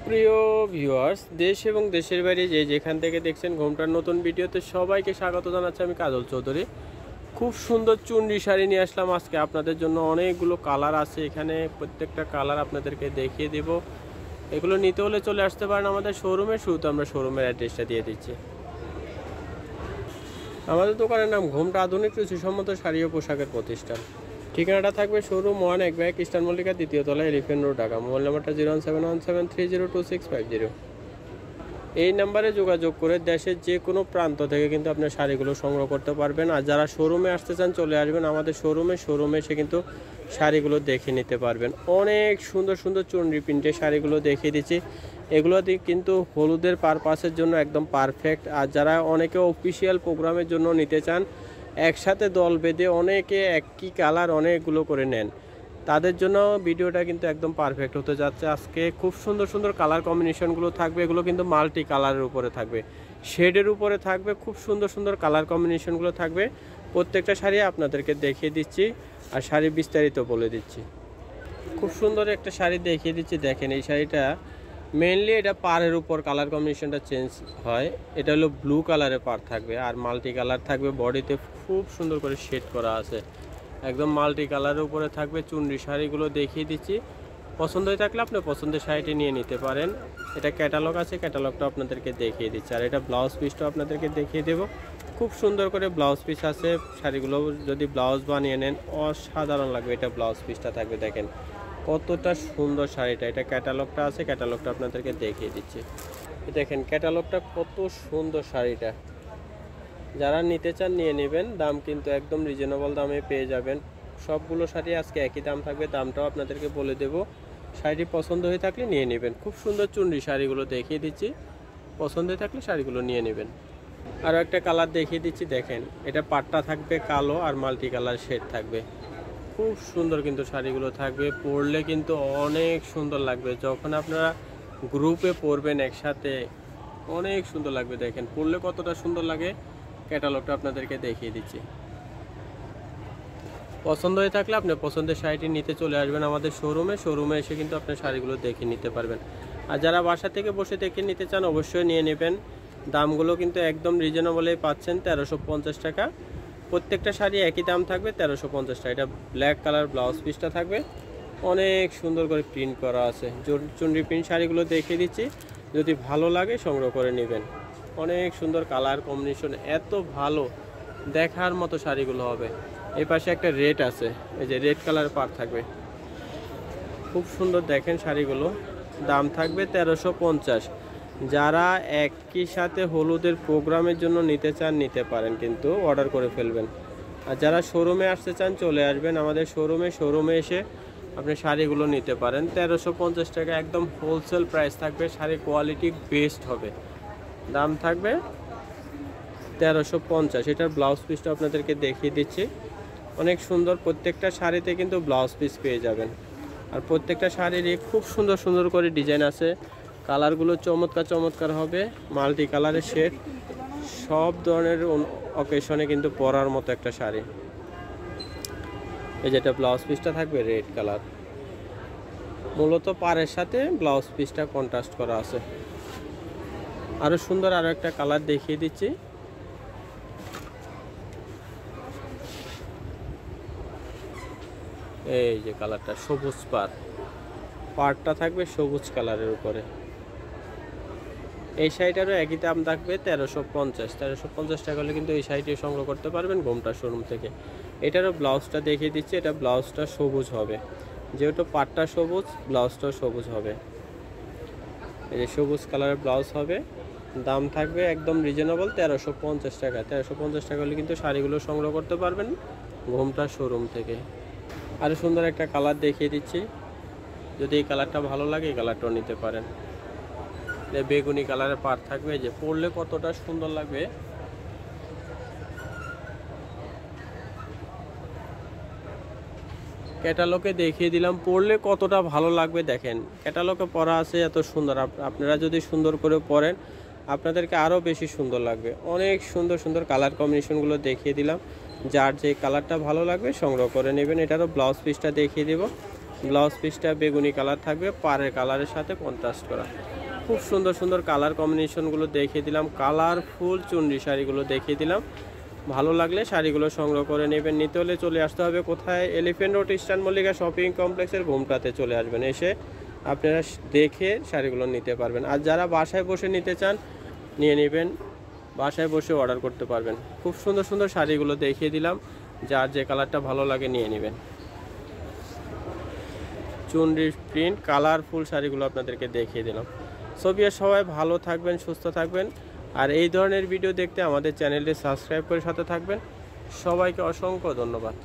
সুপ্রিয় ভিউয়ার্স, দেশ এবং দেশের বাইরে যে যেখান থেকে দেখছেন ঘুমটার নতুন ভিডিওতে সবাইকে স্বাগত জানাচ্ছি। আমি কাজল চৌধুরী। খুব সুন্দর চুনরি শাড়ি নিয়ে আসলাম আজকে আপনাদের জন্য। অনেকগুলো কালার আছে এখানে, প্রত্যেকটা কালার আপনাদেরকে দেখিয়ে দেব। এগুলো নিতে হলে চলে আসতে পারেন আমাদের শোরুমে। শুরুতে আমরা শোরুমের অ্যাড্রেসটা দিয়ে দিচ্ছি। আমাদের দোকানের নাম ঘুমটা আধুনিক রুচিসম্মত শাড়ি ও পোশাকের প্রতিষ্ঠান। ঠিকানাটা থাকবে শোরুম 1 এক ব্যাগ ইস্টার্ন মল্লিকা, দ্বিতীয় তলায়, এলিফেন্ট রোড, ঢাকা। মোবাইল নাম্বারটা 01717302650। এই নাম্বারে যোগাযোগ করে দেশের যে কোনো প্রান্ত থেকে কিন্তু আপনার শাড়িগুলো সংগ্রহ করতে পারবেন। আর যারা শোরুমে আসতে চান চলে আসবেন আমাদের শোরুমে এসে কিন্তু শাড়িগুলো দেখে নিতে পারবেন। অনেক সুন্দর সুন্দর চুনরি প্রিন্টের শাড়িগুলো দেখিয়ে দিচ্ছি। এগুলো কিন্তু হলুদের পারপাসের জন্য একদম পারফেক্ট। আর যারা অনেকে অফিসিয়াল প্রোগ্রামের জন্য নিতে চান, একসাথে দল বেঁধে অনেকে একই কালার অনেকগুলো করে নেন, তাদের জন্য ভিডিওটা কিন্তু একদম পারফেক্ট হতে যাচ্ছে। আজকে খুব সুন্দর সুন্দর কালার কম্বিনেশনগুলো থাকবে। এগুলো কিন্তু মাল্টি কালারের উপরে থাকবে, শেডের উপরে থাকবে। খুব সুন্দর সুন্দর কালার কম্বিনেশনগুলো থাকবে। প্রত্যেকটা শাড়ি আপনাদেরকে দেখিয়ে দিচ্ছি আর শাড়ি বিস্তারিত বলে দিচ্ছি। খুব সুন্দর একটা শাড়ি দেখিয়ে দিচ্ছি, দেখেন। এই শাড়িটা মেনলি এটা পাড়ের উপর কালার কম্বিনেশনটা চেঞ্জ হয়। এটা হলো ব্লু কালারের পাড় থাকবে আর মাল্টি কালার থাকবে। বডিতে খুব সুন্দর করে শেড করা আছে, একদম মাল্টি কালারের উপরে থাকবে। চুনরি শাড়িগুলো দেখিয়ে দিচ্ছি। পছন্দ হয়ে থাকলে আপনি পছন্দের শাড়িটি নিয়ে নিতে পারেন। এটা ক্যাটালগ আছে, ক্যাটালগটা আপনাদেরকে দেখিয়ে দিচ্ছি। আর এটা ব্লাউজ পিসটা আপনাদেরকে দেখিয়ে দেব। খুব সুন্দর করে ব্লাউজ পিস আছে। শাড়িগুলো যদি ব্লাউজ বানিয়ে নেন অসাধারণ লাগবে। এটা ব্লাউজ পিসটা থাকবে, দেখেন কতটা সুন্দর শাড়িটা। এটা ক্যাটালগটা আছে, ক্যাটালগটা আপনাদেরকে দেখিয়ে দিচ্ছি। দেখেন ক্যাটালগটা কত সুন্দর শাড়িটা। যারা নিতে চান নিয়ে নেবেন। দাম কিন্তু একদম রিজনেবল দামে পেয়ে যাবেন। সবগুলো শাড়ি আজকে একই দাম থাকবে, দামটাও আপনাদেরকে বলে দেব। শাড়িটি পছন্দ হয়ে থাকলে নিয়ে নেবেন। খুব সুন্দর চুনরি শাড়িগুলো দেখিয়ে দিচ্ছি, পছন্দ হয়ে থাকলে শাড়িগুলো নিয়ে নেবেন। আরও একটা কালার দেখিয়ে দিচ্ছি, দেখেন। এটা পাটটা থাকবে কালো আর মাল্টি কালার শেড থাকবে। খুব সুন্দর কিন্তু শাড়িগুলো থাকবে। পরলে কিন্তু অনেক সুন্দর লাগবে। যখন আপনারা গ্রুপে পরবেন একসাথে অনেক সুন্দর লাগবে। দেখেন পরলে কতটা সুন্দর লাগে। ক্যাটালগটা আপনাদেরকে দেখিয়ে দিচ্ছি। পছন্দ হয়ে থাকলে আপনি পছন্দের শাড়িটি নিতে চলে আসবেন আমাদের শোরুমে এসে কিন্তু আপনার শাড়িগুলো দেখে নিতে পারবেন। আর যারা বাসা থেকে বসে দেখে নিতে চান অবশ্যই নিয়ে নেবেন। দামগুলো কিন্তু একদম রিজনেবলেই পাচ্ছেন। 1350 টাকা। প্রত্যেকটা শাড়ি একই দাম থাকবে, 1350 টাকা। এটা ব্ল্যাক কালার ব্লাউজ পিসটা থাকবে, অনেক সুন্দর করে প্রিন্ট করা আছে। চুনরি প্রিন্ট শাড়িগুলো দেখিয়ে দিচ্ছি, যদি ভালো লাগে সংগ্রহ করে নেবেন। অনেক সুন্দর কালার কম্বিনেশন, এত ভালো দেখার মতো শাড়িগুলো হবে। এই পাশে একটা রেড আছে, এই যে রেড কালার পাড় থাকবে, খুব সুন্দর। দেখেন শাড়িগুলো দাম থাকবে 1350। যারা একই সাথে হলুদের প্রোগ্রামের জন্য নিতে চান নিতে পারেন, কিন্তু অর্ডার করে ফেলবেন। আর যারা শোরুমে আসতে চান চলে আসবেন আমাদের শোরুমে এসে আপনি শাড়িগুলো নিতে পারেন। 1350 টাকা একদম হোলসেল প্রাইস থাকবে। শাড়ি কোয়ালিটি বেস্ট হবে। দাম থাকবে 1350। এটার ব্লাউজ পিসটা আপনাদেরকে দেখিয়ে দিচ্ছি, অনেক সুন্দর। প্রত্যেকটা শাড়িতে কিন্তু ব্লাউজ পিস পেয়ে যাবেন। আর প্রত্যেকটা শাড়িরই খুব সুন্দর সুন্দর করে ডিজাইন আছে। কালারগুলো চমৎকার হবে, মাল্টি কালারের শেড। সব ধরনের অকেশনে কিন্তু পরার মতো একটা শাড়ি। এই যেটা ব্লাউজ পিসটা থাকবে রেড কালার, মূলত পাড়ের সাথে ব্লাউজ পিসটা কন্ট্রাস্ট করা আছে। আরও সুন্দর আরও একটা কালার দেখিয়ে দিচ্ছি। এই যে কালারটা সবুজ পাড়টা থাকবে সবুজ কালারের উপরে। এই শাড়িটারও একই দাম থাকবে 1350 টাকা হলে কিন্তু এই শাড়িটি সংগ্রহ করতে পারবেন ঘুমটা শোরুম থেকে। এটারও ব্লাউজটা দেখিয়ে দিচ্ছি। এটা ব্লাউজটা সবুজ হবে, যেহেতু পাড়টা সবুজ ব্লাউজটাও সবুজ হবে। এই যে সবুজ কালারের ব্লাউজ হবে। দাম থাকবে একদম রিজনেবল 1350 টাকা। 1350 টাকা হলে কিন্তু শাড়িগুলো সংগ্রহ করতে পারবেন ঘুমটা শোরুম থেকে। আরও সুন্দর একটা কালার দেখিয়ে দিচ্ছি, যদি এই কালারটা ভালো লাগে এই কালারটাও নিতে পারেন। বেগুনি কালারের পাড় থাকবে, যে পরলে কতটা সুন্দর লাগবে। ক্যাটালগে দেখিয়ে দিলাম, পরলে কতটা ভালো লাগবে। দেখেন ক্যাটালগে পরা আছে এত সুন্দর। আপনারা যদি সুন্দর করে পরেন আপনাদেরকে আরও বেশি সুন্দর লাগবে। অনেক সুন্দর সুন্দর কালার কম্বিনেশনগুলো দেখিয়ে দিলাম। যার যে কালারটা ভালো লাগবে সংগ্রহ করে নেবেন। এটারও ব্লাউজ পিসটা দেখিয়ে দেব। ব্লাউজ পিসটা বেগুনি কালার থাকবে, পাড়ের কালারের সাথে কন্ট্রাস্ট করা। খুব সুন্দর সুন্দর কালার কম্বিনেশনগুলো দেখিয়ে দিলাম, কালারফুল চুনরি শাড়িগুলো দেখিয়ে দিলাম। ভালো লাগলে শাড়িগুলো সংগ্রহ করে নেবেন। নিতে হলে চলে আসতে হবে কোথায়? Elephant road eastern Mallika shopping কমপ্লেক্সের ঘুমটাতে চলে আসবেন। এসে আপনারা দেখে শাড়িগুলো নিতে পারবেন। আর যারা বাসায় বসে নিতে চান নিয়ে নেবেন, বাসায় বসে অর্ডার করতে পারবেন। খুব সুন্দর সুন্দর শাড়িগুলো দেখিয়ে দিলাম, যার যে কালারটা ভালো লাগে নিয়ে নেবেন। চুনরি প্রিন্ট কালারফুল শাড়িগুলো আপনাদেরকে দেখিয়ে দিলাম। সবিয়া সবাই ভালো থাকবেন, সুস্থ থাকবেন। আর এই ধরনের ভিডিও দেখতে আমাদের চ্যানেলটি সাবস্ক্রাইব করে সাথে থাকবেন। সবাইকে অসংখ্য ধন্যবাদ।